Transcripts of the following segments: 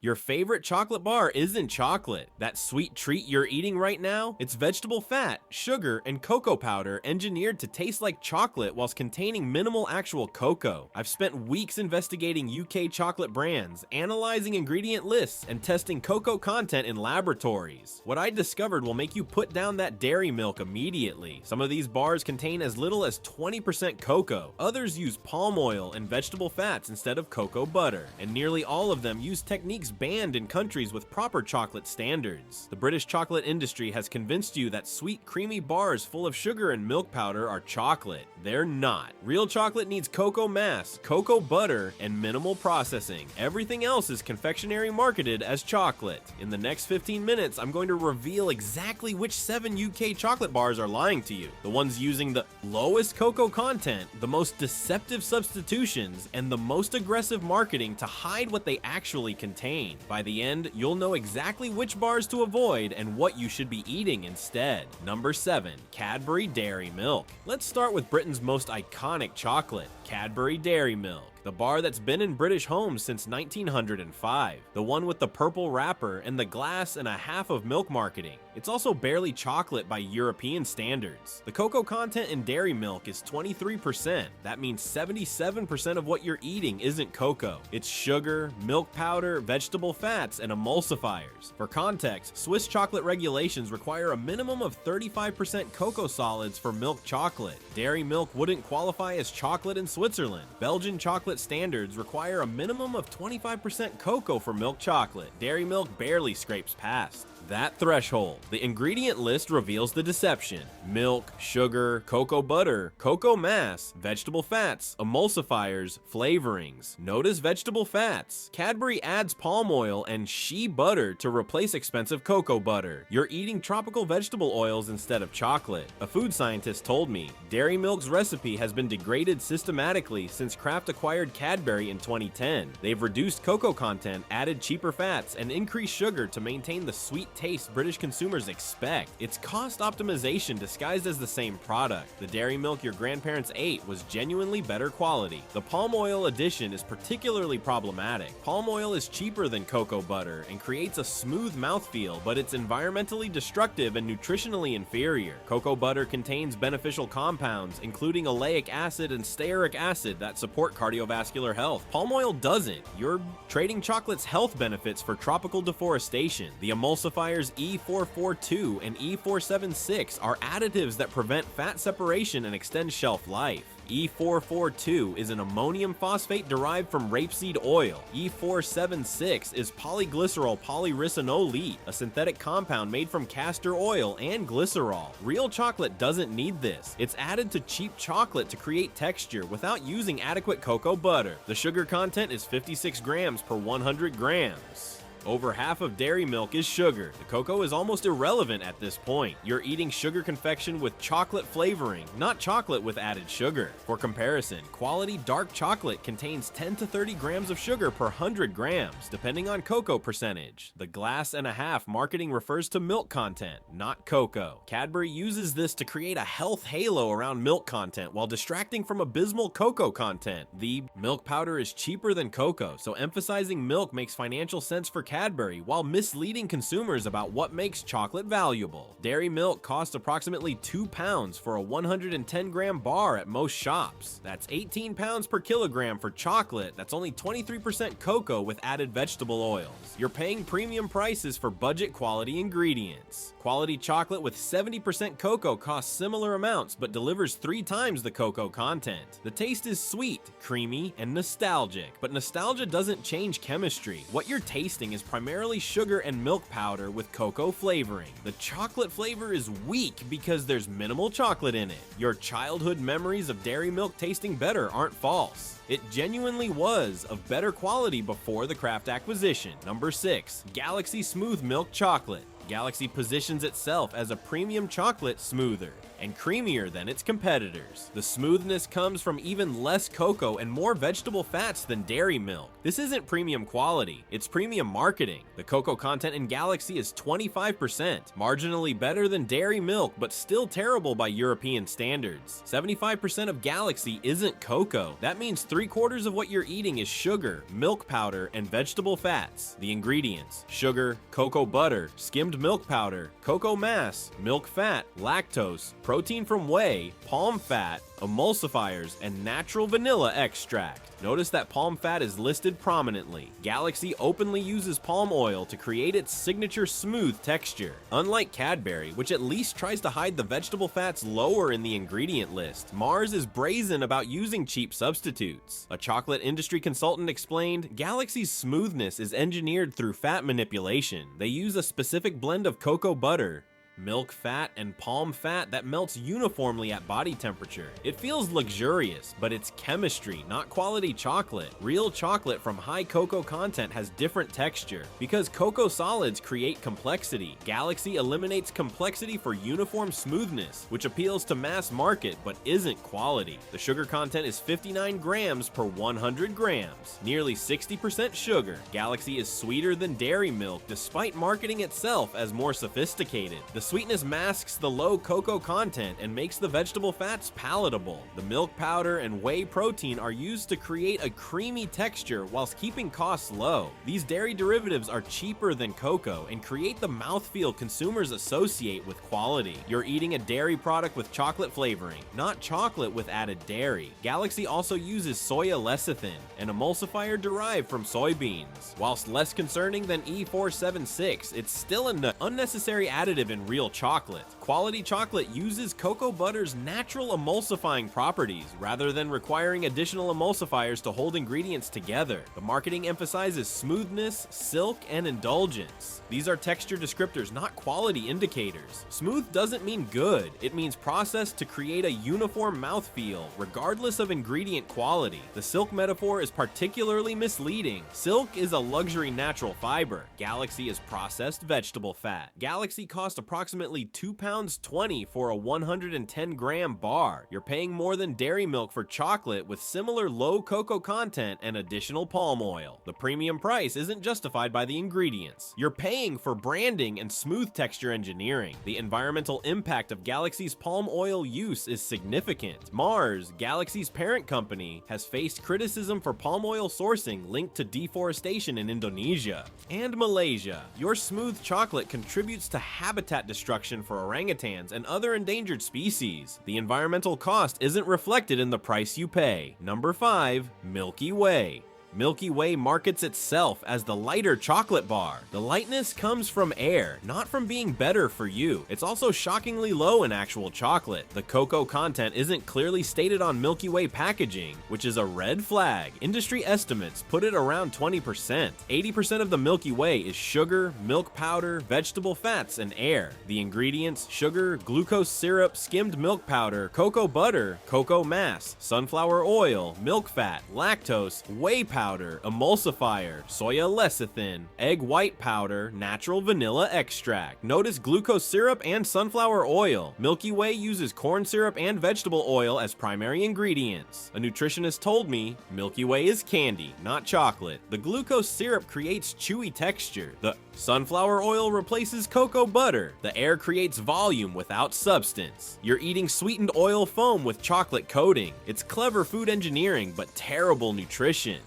Your favorite chocolate bar isn't chocolate. That sweet treat you're eating right now? It's vegetable fat, sugar, and cocoa powder engineered to taste like chocolate whilst containing minimal actual cocoa. I've spent weeks investigating UK chocolate brands, analyzing ingredient lists, and testing cocoa content in laboratories. What I discovered will make you put down that dairy milk immediately. Some of these bars contain as little as 20% cocoa. Others use palm oil and vegetable fats instead of cocoa butter. And nearly all of them use techniques banned in countries with proper chocolate standards. The British chocolate industry has convinced you that sweet, creamy bars full of sugar and milk powder are chocolate. They're not. Real chocolate needs cocoa mass, cocoa butter, and minimal processing. Everything else is confectionery marketed as chocolate. In the next 15 minutes, I'm going to reveal exactly which 7 UK chocolate bars are lying to you. The ones using the lowest cocoa content, the most deceptive substitutions, and the most aggressive marketing to hide what they actually contain. By the end, you'll know exactly which bars to avoid and what you should be eating instead. Number 7. Cadbury Dairy Milk. Let's start with Britain's most iconic chocolate, Cadbury Dairy Milk. The bar that's been in British homes since 1905. The one with the purple wrapper and the glass and a half of milk marketing. It's also barely chocolate by European standards. The cocoa content in dairy milk is 23%. That means 77% of what you're eating isn't cocoa. It's sugar, milk powder, vegetable fats, and emulsifiers. For context, Swiss chocolate regulations require a minimum of 35% cocoa solids for milk chocolate. Dairy milk wouldn't qualify as chocolate in Switzerland. Belgian chocolate standards require a minimum of 25% cocoa for milk chocolate. Dairy milk barely scrapes past that threshold. The ingredient list reveals the deception. Milk, sugar, cocoa butter, cocoa mass, vegetable fats, emulsifiers, flavorings. Notice vegetable fats. Cadbury adds palm oil and shea butter to replace expensive cocoa butter. You're eating tropical vegetable oils instead of chocolate. A food scientist told me Dairy Milk's recipe has been degraded systematically since Kraft acquired Cadbury in 2010. They've reduced cocoa content, added cheaper fats, and increased sugar to maintain the sweet taste British consumers expect. It's cost optimization disguised as the same product. The dairy milk your grandparents ate was genuinely better quality. The palm oil addition is particularly problematic. Palm oil is cheaper than cocoa butter and creates a smooth mouthfeel, but it's environmentally destructive and nutritionally inferior. Cocoa butter contains beneficial compounds, including oleic acid and stearic acid that support cardiovascular health. Palm oil doesn't. You're trading chocolate's health benefits for tropical deforestation. The emulsifiers E442 and E476 are additives that prevent fat separation and extend shelf life. E442 is an ammonium phosphate derived from rapeseed oil. E476 is polyglycerol polyrisinolete, a synthetic compound made from castor oil and glycerol. Real chocolate doesn't need this. It's added to cheap chocolate to create texture without using adequate cocoa butter. The sugar content is 56 grams per 100 grams. Over half of dairy milk is sugar. The cocoa is almost irrelevant at this point. You're eating sugar confection with chocolate flavoring, not chocolate with added sugar. For comparison, quality dark chocolate contains 10 to 30 grams of sugar per 100 grams, depending on cocoa percentage. The glass and a half marketing refers to milk content, not cocoa. Cadbury uses this to create a health halo around milk content while distracting from abysmal cocoa content. The milk powder is cheaper than cocoa, so emphasizing milk makes financial sense for Cadbury while misleading consumers about what makes chocolate valuable. Dairy milk costs approximately £2 for a 110-gram bar at most shops. That's 18 pounds per kilogram for chocolate that's only 23% cocoa with added vegetable oils. You're paying premium prices for budget quality ingredients. Quality chocolate with 70% cocoa costs similar amounts but delivers 3 times the cocoa content. The taste is sweet, creamy, and nostalgic, but nostalgia doesn't change chemistry. What you're tasting is primarily sugar and milk powder with cocoa flavoring. The chocolate flavor is weak because there's minimal chocolate in it. Your childhood memories of dairy milk tasting better aren't false. It genuinely was of better quality before the Kraft acquisition. Number 6. Galaxy Smooth Milk Chocolate. Galaxy positions itself as a premium chocolate smoother and creamier than its competitors. The smoothness comes from even less cocoa and more vegetable fats than dairy milk. This isn't premium quality, it's premium marketing. The cocoa content in Galaxy is 25%, marginally better than dairy milk but still terrible by European standards. 75% of Galaxy isn't cocoa. That means 3/4 of what you're eating is sugar, milk powder, and vegetable fats. The ingredients: sugar, cocoa butter, skimmed milk powder, cocoa mass, milk fat, lactose, protein from whey, palm fat, emulsifiers, and natural vanilla extract. Notice that palm fat is listed prominently. Galaxy openly uses palm oil to create its signature smooth texture. Unlike Cadbury, which at least tries to hide the vegetable fats lower in the ingredient list, Mars is brazen about using cheap substitutes. A chocolate industry consultant explained, Galaxy's smoothness is engineered through fat manipulation. They use a specific blend of cocoa butter, milk fat, and palm fat that melts uniformly at body temperature. It feels luxurious, but it's chemistry, not quality chocolate. Real chocolate from high cocoa content has different texture. Because cocoa solids create complexity, Galaxy eliminates complexity for uniform smoothness, which appeals to mass market but isn't quality. The sugar content is 59 grams per 100 grams, nearly 60% sugar. Galaxy is sweeter than dairy milk despite marketing itself as more sophisticated. The sweetness masks the low cocoa content and makes the vegetable fats palatable. The milk powder and whey protein are used to create a creamy texture whilst keeping costs low. These dairy derivatives are cheaper than cocoa and create the mouthfeel consumers associate with quality. You're eating a dairy product with chocolate flavoring, not chocolate with added dairy. Galaxy also uses soya lecithin, an emulsifier derived from soybeans. Whilst less concerning than E476, it's still an unnecessary additive in real chocolate. Quality chocolate uses cocoa butter's natural emulsifying properties rather than requiring additional emulsifiers to hold ingredients together. The marketing emphasizes smoothness, silk, and indulgence. These are texture descriptors, not quality indicators. Smooth doesn't mean good, it means processed to create a uniform mouthfeel, regardless of ingredient quality. The silk metaphor is particularly misleading. Silk is a luxury natural fiber. Galaxy is processed vegetable fat. Galaxy costs approximately £2.20 for a 110-gram bar. You're paying more than dairy milk for chocolate with similar low cocoa content and additional palm oil. The premium price isn't justified by the ingredients. You're paying for branding and smooth texture engineering. The environmental impact of Galaxy's palm oil use is significant. Mars, Galaxy's parent company, has faced criticism for palm oil sourcing linked to deforestation in Indonesia and Malaysia. Your smooth chocolate contributes to habitat destruction for orangutans and other endangered species. The environmental cost isn't reflected in the price you pay. Number 5. Milky Way. Milky Way markets itself as the lighter chocolate bar. The lightness comes from air, not from being better for you. It's also shockingly low in actual chocolate. The cocoa content isn't clearly stated on Milky Way packaging, which is a red flag. Industry estimates put it around 20%. 80% of the Milky Way is sugar, milk powder, vegetable fats, and air. The ingredients: sugar, glucose syrup, skimmed milk powder, cocoa butter, cocoa mass, sunflower oil, milk fat, lactose, whey powder, emulsifier, soya lecithin, egg white powder, natural vanilla extract. Notice glucose syrup and sunflower oil. Milky Way uses corn syrup and vegetable oil as primary ingredients. A nutritionist told me Milky Way is candy, not chocolate. The glucose syrup creates chewy texture. The sunflower oil replaces cocoa butter. The air creates volume without substance. You're eating sweetened oil foam with chocolate coating. It's clever food engineering, but terrible nutrition.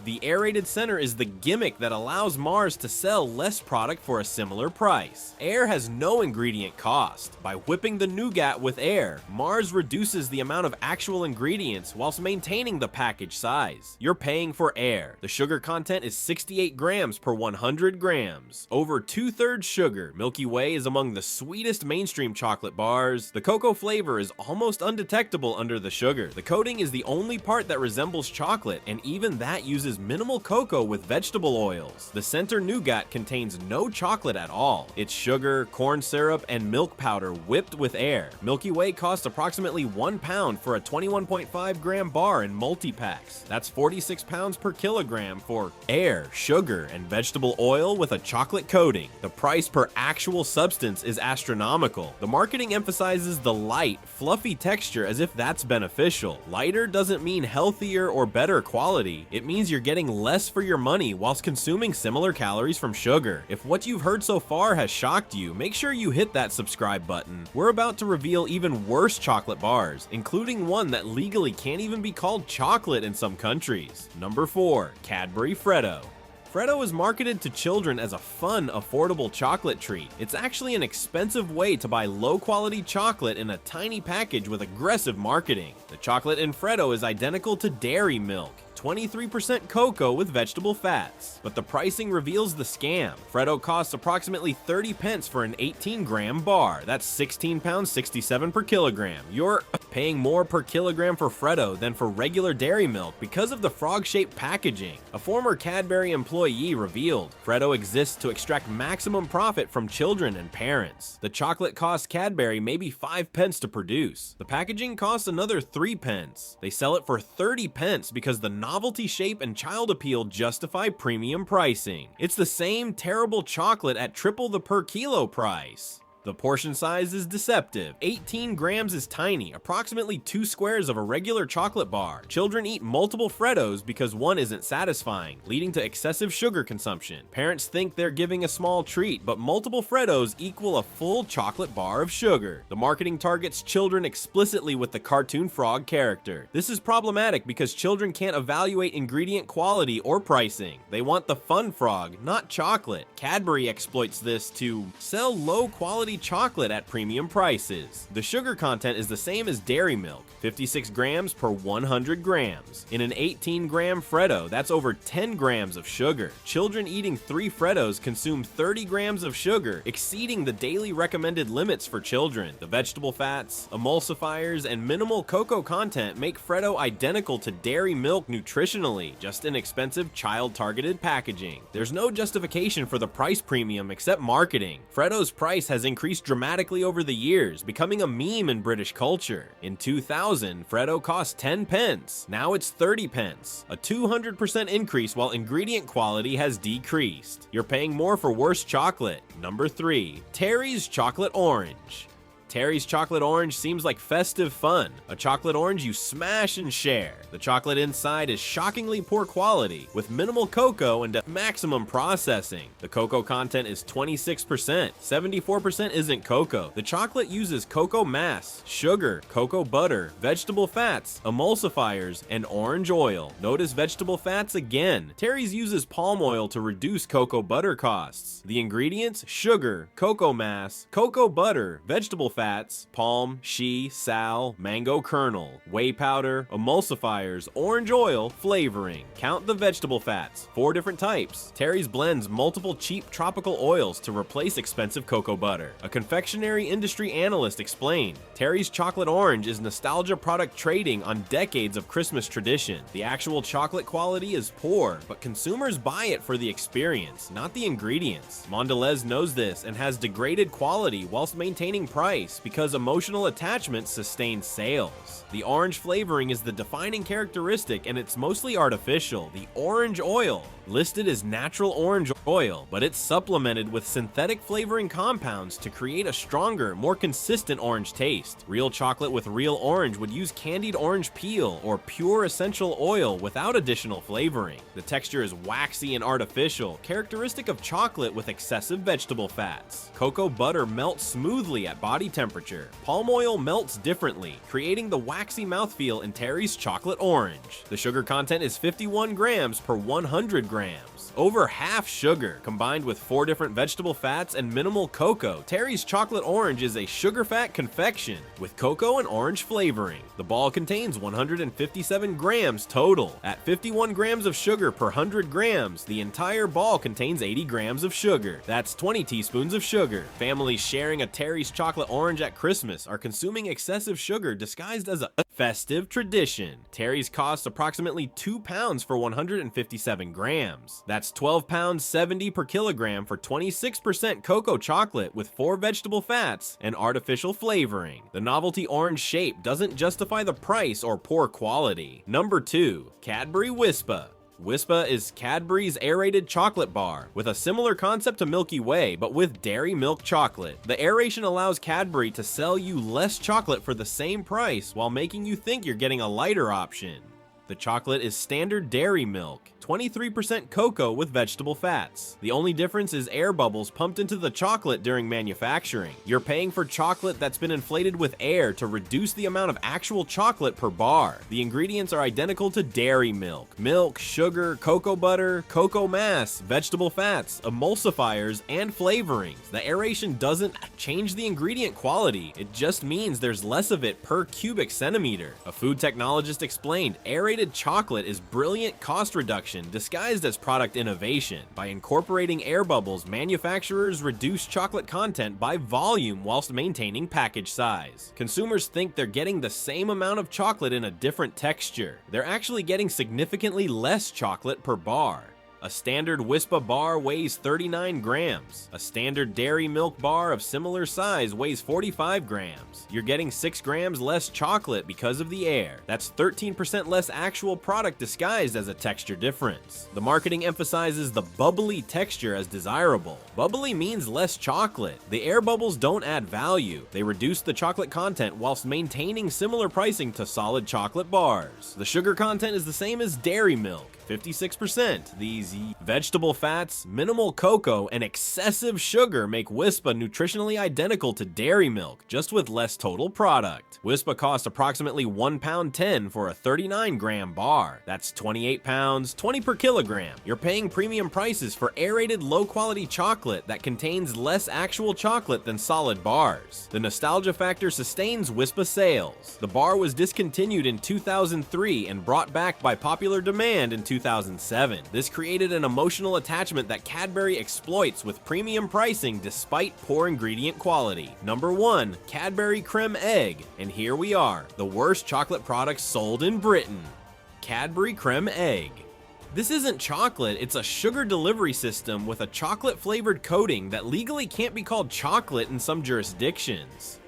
The aerated center is the gimmick that allows Mars to sell less product for a similar price. Air has no ingredient cost. By whipping the nougat with air, Mars reduces the amount of actual ingredients whilst maintaining the package size. You're paying for air. The sugar content is 68 grams per 100 grams. Over 2/3 sugar, Milky Way is among the sweetest mainstream chocolate bars. The cocoa flavor is almost undetectable under the sugar. The coating is the only part that resembles chocolate, and even that uses minimal cocoa with vegetable oils. The center nougat contains no chocolate at all. It's sugar, corn syrup, and milk powder whipped with air. Milky Way costs approximately £1 for a 21.5 gram bar in multi-packs. That's 46 pounds per kilogram for air, sugar, and vegetable oil with a chocolate coating. The price per actual substance is astronomical. The marketing emphasizes the light, fluffy texture as if that's beneficial. Lighter doesn't mean healthier or better quality. It means you're you're getting less for your money whilst consuming similar calories from sugar. If what you've heard so far has shocked you, make sure you hit that subscribe button. We're about to reveal even worse chocolate bars, including one that legally can't even be called chocolate in some countries. Number 4. Cadbury Fredo. Fredo is marketed to children as a fun, affordable chocolate treat. It's actually an expensive way to buy low-quality chocolate in a tiny package with aggressive marketing. The chocolate in Fredo is identical to dairy milk, 23% cocoa with vegetable fats. But the pricing reveals the scam. Fredo costs approximately 30 pence for an 18-gram bar. That's £16.67 per kilogram. You're paying more per kilogram for Fredo than for regular dairy milk because of the frog-shaped packaging. A former Cadbury employee revealed Fredo exists to extract maximum profit from children and parents. The chocolate costs Cadbury maybe 5 pence to produce. The packaging costs another 3 pence. They sell it for 30 pence because the novelty shape and child appeal justify premium pricing. It's the same terrible chocolate at triple the per kilo price. The portion size is deceptive. 18 grams is tiny, approximately 2 squares of a regular chocolate bar. Children eat multiple Fredos because one isn't satisfying, leading to excessive sugar consumption. Parents think they're giving a small treat, but multiple Fredos equal a full chocolate bar of sugar. The marketing targets children explicitly with the cartoon frog character. This is problematic because children can't evaluate ingredient quality or pricing. They want the fun frog, not chocolate. Cadbury exploits this to sell low-quality chocolate at premium prices. The sugar content is the same as dairy milk, 56 grams per 100 grams. In an 18-gram Fredo, that's over 10 grams of sugar. Children eating 3 Fredos consume 30 grams of sugar, exceeding the daily recommended limits for children. The vegetable fats, emulsifiers, and minimal cocoa content make Fredo identical to dairy milk nutritionally, just in expensive child-targeted packaging. There's no justification for the price premium except marketing. Fredo's price has increased dramatically over the years, becoming a meme in British culture. In 2000, Fredo cost 10 pence. Now it's 30 pence. A 200% increase while ingredient quality has decreased. You're paying more for worse chocolate. Number 3. Terry's Chocolate Orange. Terry's Chocolate Orange seems like festive fun, a chocolate orange you smash and share. The chocolate inside is shockingly poor quality, with minimal cocoa and maximum processing. The cocoa content is 26%, 74% isn't cocoa. The chocolate uses cocoa mass, sugar, cocoa butter, vegetable fats, emulsifiers, and orange oil. Notice vegetable fats again. Terry's uses palm oil to reduce cocoa butter costs. The ingredients: sugar, cocoa mass, cocoa butter, vegetable fats, palm, shea, sal, mango kernel, whey powder, emulsifiers, orange oil, flavoring. Count the vegetable fats, 4 different types. Terry's blends multiple cheap tropical oils to replace expensive cocoa butter. A confectionery industry analyst explained, Terry's Chocolate Orange is nostalgia product trading on decades of Christmas tradition. The actual chocolate quality is poor, but consumers buy it for the experience, not the ingredients. Mondelez knows this and has degraded quality whilst maintaining price because emotional attachment sustains sales. The orange flavoring is the defining characteristic and it's mostly artificial. The orange oil, listed as natural orange oil, but it's supplemented with synthetic flavoring compounds to create a stronger, more consistent orange taste. Real chocolate with real orange would use candied orange peel or pure essential oil without additional flavoring. The texture is waxy and artificial, characteristic of chocolate with excessive vegetable fats. Cocoa butter melts smoothly at body temperature. Palm oil melts differently, creating the waxy mouthfeel in Terry's Chocolate Orange. The sugar content is 51 grams per 100 grams. Over half sugar, combined with 4 different vegetable fats and minimal cocoa. Terry's Chocolate Orange is a sugar-fat confection with cocoa and orange flavoring. The ball contains 157 grams total. At 51 grams of sugar per 100 grams, the entire ball contains 80 grams of sugar. That's 20 teaspoons of sugar. Families sharing a Terry's Chocolate Orange at Christmas are consuming excessive sugar disguised as a festive tradition. Terry's costs approximately £2 for 157 grams. That's £12.70 per kilogram for 26% cocoa chocolate with 4 vegetable fats and artificial flavoring. The novelty orange shape doesn't justify the price or poor quality. Number 2. Cadbury Wispa. Wispa is Cadbury's aerated chocolate bar, with a similar concept to Milky Way, but with dairy milk chocolate. The aeration allows Cadbury to sell you less chocolate for the same price while making you think you're getting a lighter option. The chocolate is standard dairy milk, 23% cocoa with vegetable fats. The only difference is air bubbles pumped into the chocolate during manufacturing. You're paying for chocolate that's been inflated with air to reduce the amount of actual chocolate per bar. The ingredients are identical to dairy milk. Milk, sugar, cocoa butter, cocoa mass, vegetable fats, emulsifiers, and flavorings. The aeration doesn't change the ingredient quality, it just means there's less of it per cubic centimeter. A food technologist explained, aerated chocolate is brilliant cost reduction disguised as product innovation. By incorporating air bubbles, manufacturers reduce chocolate content by volume whilst maintaining package size. Consumers think they're getting the same amount of chocolate in a different texture. They're actually getting significantly less chocolate per bar. A standard Wispa bar weighs 39 grams. A standard dairy milk bar of similar size weighs 45 grams. You're getting 6 grams less chocolate because of the air. That's 13% less actual product disguised as a texture difference. The marketing emphasizes the bubbly texture as desirable. Bubbly means less chocolate. The air bubbles don't add value. They reduce the chocolate content whilst maintaining similar pricing to solid chocolate bars. The sugar content is the same as dairy milk. 56%. These vegetable fats, minimal cocoa, and excessive sugar make Wispa nutritionally identical to dairy milk, just with less total product. Wispa costs approximately £1.10 for a 39-gram bar. That's 28 pounds, 20 per kilogram. You're paying premium prices for aerated, low-quality chocolate that contains less actual chocolate than solid bars. The nostalgia factor sustains Wispa sales. The bar was discontinued in 2003 and brought back by popular demand in 2007. This created an emotional attachment that Cadbury exploits with premium pricing despite poor ingredient quality. Number 1, Cadbury Creme Egg. And here we are, the worst chocolate products sold in Britain. Cadbury Creme Egg. This isn't chocolate, it's a sugar delivery system with a chocolate-flavored coating that legally can't be called chocolate in some jurisdictions.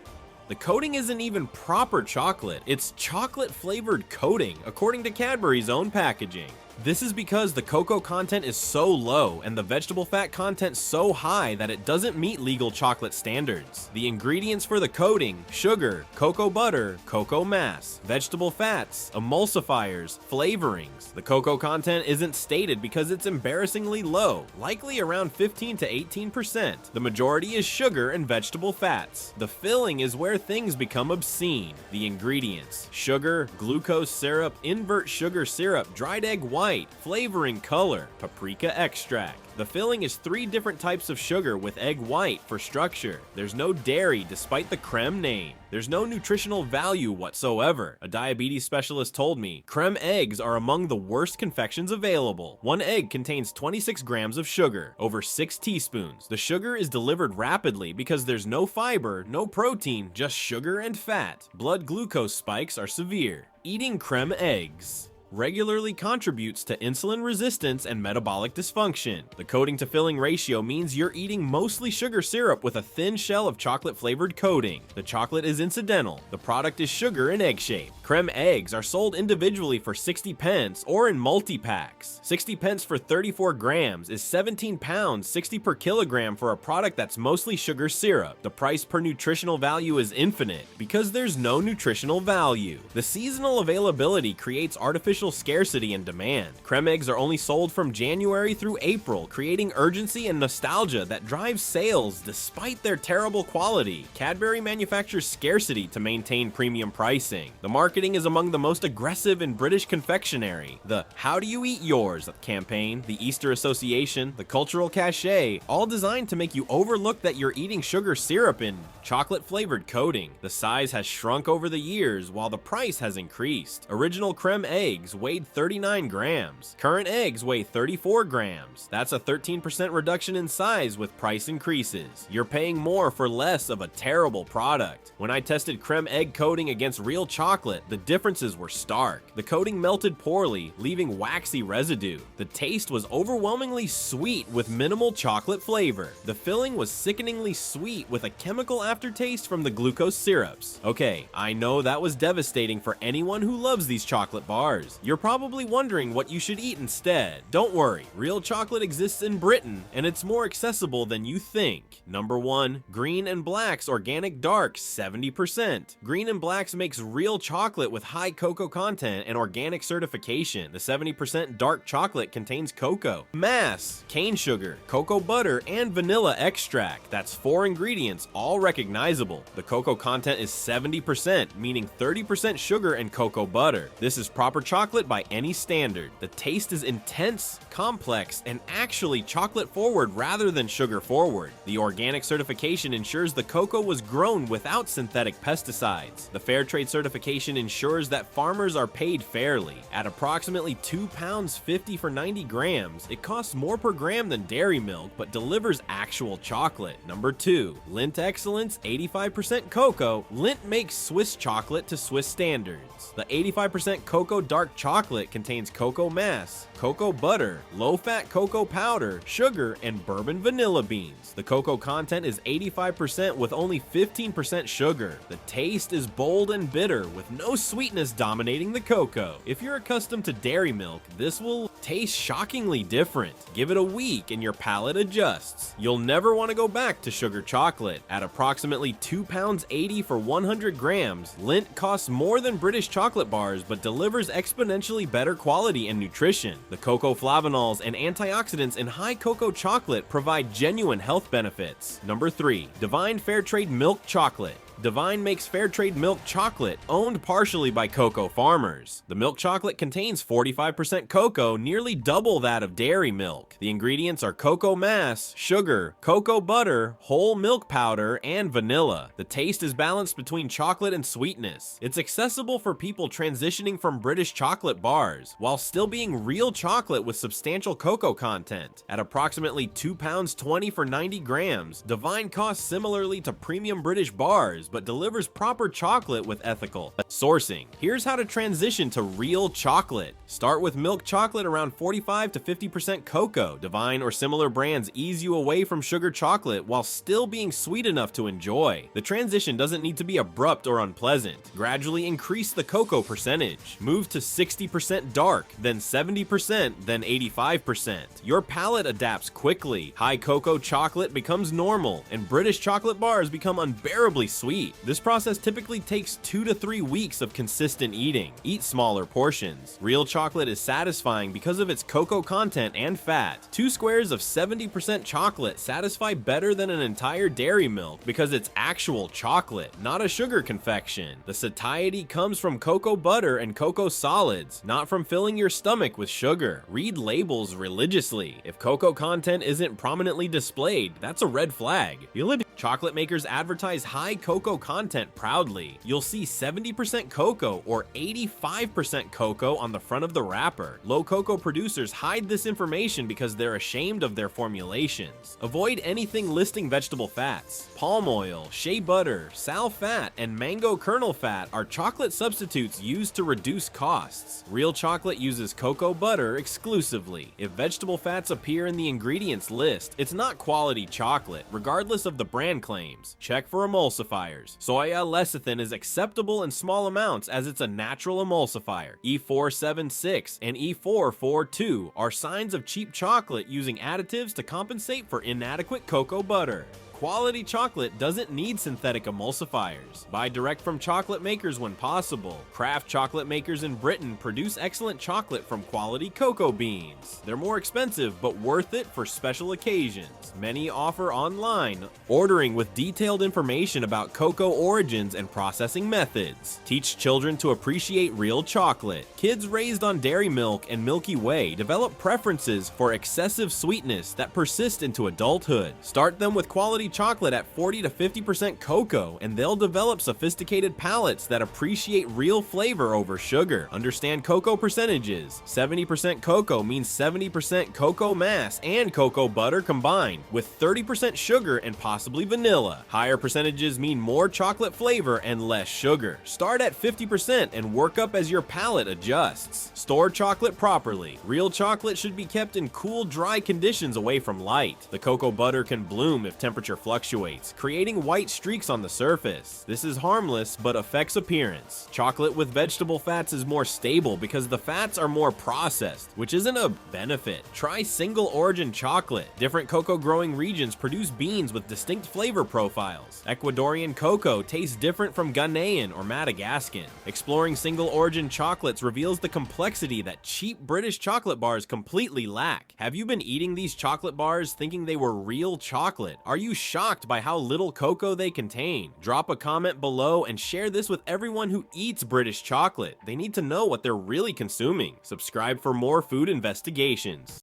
The coating isn't even proper chocolate, it's chocolate-flavored coating, according to Cadbury's own packaging. This is because the cocoa content is so low and the vegetable fat content so high that it doesn't meet legal chocolate standards. The ingredients for the coating: sugar, cocoa butter, cocoa mass, vegetable fats, emulsifiers, flavorings. The cocoa content isn't stated because it's embarrassingly low, likely around 15 to 18%. The majority is sugar and vegetable fats. The filling is where things become obscene. The ingredients: sugar, glucose syrup, invert sugar syrup, dried egg white, flavoring color, paprika extract. The filling is 3 different types of sugar with egg white for structure. There's no dairy despite the creme name. There's no nutritional value whatsoever. A diabetes specialist told me, creme eggs are among the worst confections available. 1 egg contains 26 grams of sugar, over 6 teaspoons. The sugar is delivered rapidly because there's no fiber, no protein, just sugar and fat. Blood glucose spikes are severe. Eating creme eggs regularly contributes to insulin resistance and metabolic dysfunction. The coating to filling ratio means you're eating mostly sugar syrup with a thin shell of chocolate-flavored coating. The chocolate is incidental. The product is sugar and egg shape. Creme eggs are sold individually for 60 pence or in multi-packs. 60 pence for 34 grams is 17 pounds, 60 per kilogram for a product that's mostly sugar syrup. The price per nutritional value is infinite because there's no nutritional value. The seasonal availability creates artificial scarcity and demand. Creme eggs are only sold from January through April, creating urgency and nostalgia that drives sales despite their terrible quality. Cadbury manufactures scarcity to maintain premium pricing. The marketing is among the most aggressive in British confectionery. The "How do you eat yours" campaign, the Easter Association, the cultural cachet, all designed to make you overlook that you're eating sugar syrup in chocolate-flavored coating. The size has shrunk over the years while the price has increased. Original creme eggs weighed 39 grams. Current eggs weigh 34 grams. That's a 13% reduction in size with price increases. You're paying more for less of a terrible product. When I tested creme egg coating against real chocolate, the differences were stark. The coating melted poorly, leaving waxy residue. The taste was overwhelmingly sweet with minimal chocolate flavor. The filling was sickeningly sweet with a chemical aftertaste from the glucose syrups. Okay, I know that was devastating for anyone who loves these chocolate bars. chocolate. You're probably wondering what you should eat instead. Don't worry, real chocolate exists in Britain, and it's more accessible than you think. Number 1. Green and Black's Organic Dark, 70%. Green and Black's makes real chocolate with high cocoa content and organic certification. The 70% dark chocolate contains cocoa, mass, cane sugar, cocoa butter, and vanilla extract. That's 4 ingredients, all recognizable. The cocoa content is 70%, meaning 30% sugar and cocoa butter. This is proper chocolate by any standard. The taste is intense, complex, and actually chocolate forward rather than sugar forward. The organic certification ensures the cocoa was grown without synthetic pesticides. The fair trade certification ensures that farmers are paid fairly. At approximately £2.50 for 90 grams, it costs more per gram than dairy milk, but delivers actual chocolate. Number 2. Lindt Excellence 85% Cocoa. Lindt makes Swiss chocolate to Swiss standards. The 85% cocoa dark chocolate contains cocoa mass, cocoa butter, low-fat cocoa powder, sugar, and bourbon vanilla beans. The cocoa content is 85% with only 15% sugar. The taste is bold and bitter with no sweetness dominating the cocoa. If you're accustomed to dairy milk, this will taste shockingly different. Give it a week and your palate adjusts. You'll never want to go back to sugar chocolate. At approximately £2.80 for 100 grams, Lindt costs more than British chocolate bars but delivers exponentially better quality and nutrition. The cocoa flavanols and antioxidants in high cocoa chocolate provide genuine health benefits. Number 3. Divine Fairtrade Milk Chocolate. Divine makes Fairtrade milk chocolate, owned partially by cocoa farmers. The milk chocolate contains 45% cocoa, nearly double that of dairy milk. The ingredients are cocoa mass, sugar, cocoa butter, whole milk powder, and vanilla. The taste is balanced between chocolate and sweetness. It's accessible for people transitioning from British chocolate bars, while still being real chocolate with substantial cocoa content. At approximately £2.20 for 90 grams, Divine costs similarly to premium British bars, but delivers proper chocolate with ethical sourcing. Here's how to transition to real chocolate. Start with milk chocolate around 45 to 50% cocoa. Divine or similar brands ease you away from sugar chocolate while still being sweet enough to enjoy. The transition doesn't need to be abrupt or unpleasant. Gradually increase the cocoa percentage. Move to 60% dark, then 70%, then 85%. Your palate adapts quickly. High cocoa chocolate becomes normal, and British chocolate bars become unbearably sweet. This process typically takes 2 to 3 weeks of consistent eating. Eat smaller portions. Real chocolate is satisfying because of its cocoa content and fat. 2 squares of 70% chocolate satisfy better than an entire dairy milk because it's actual chocolate, not a sugar confection. The satiety comes from cocoa butter and cocoa solids, not from filling your stomach with sugar. Read labels religiously. If cocoa content isn't prominently displayed, that's a red flag. Chocolate makers advertise high cocoa content proudly. You'll see 70% cocoa or 85% cocoa on the front of the wrapper. Low cocoa producers hide this information because they're ashamed of their formulations. Avoid anything listing vegetable fats. Palm oil, shea butter, sal fat, and mango kernel fat are chocolate substitutes used to reduce costs. Real chocolate uses cocoa butter exclusively. If vegetable fats appear in the ingredients list, it's not quality chocolate, regardless of the brand claims. Check for emulsifiers. Soy lecithin is acceptable in small amounts as it's a natural emulsifier. E476 and E442 are signs of cheap chocolate using additives to compensate for inadequate cocoa butter. Quality chocolate doesn't need synthetic emulsifiers. Buy direct from chocolate makers when possible. Craft chocolate makers in Britain produce excellent chocolate from quality cocoa beans. They're more expensive, but worth it for special occasions. Many offer online ordering with detailed information about cocoa origins and processing methods. Teach children to appreciate real chocolate. Kids raised on dairy milk and Milky Way develop preferences for excessive sweetness that persist into adulthood. Start them with quality chocolate at 40 to 50% cocoa, and they'll develop sophisticated palates that appreciate real flavor over sugar. Understand cocoa percentages. 70% cocoa means 70% cocoa mass and cocoa butter combined, with 30% sugar and possibly vanilla. Higher percentages mean more chocolate flavor and less sugar. Start at 50% and work up as your palate adjusts. Store chocolate properly. Real chocolate should be kept in cool, dry conditions away from light. The cocoa butter can bloom if temperature fluctuates, creating white streaks on the surface. This is harmless but affects appearance. Chocolate with vegetable fats is more stable because the fats are more processed, which isn't a benefit. Try single origin chocolate. Different cocoa growing regions produce beans with distinct flavor profiles. Ecuadorian cocoa tastes different from Ghanaian or Madagascan. Exploring single origin chocolates reveals the complexity that cheap British chocolate bars completely lack. Have you been eating these chocolate bars thinking they were real chocolate? Are you shocked by how little cocoa they contain? Drop a comment below and share this with everyone who eats British chocolate. They need to know what they're really consuming. Subscribe for more food investigations.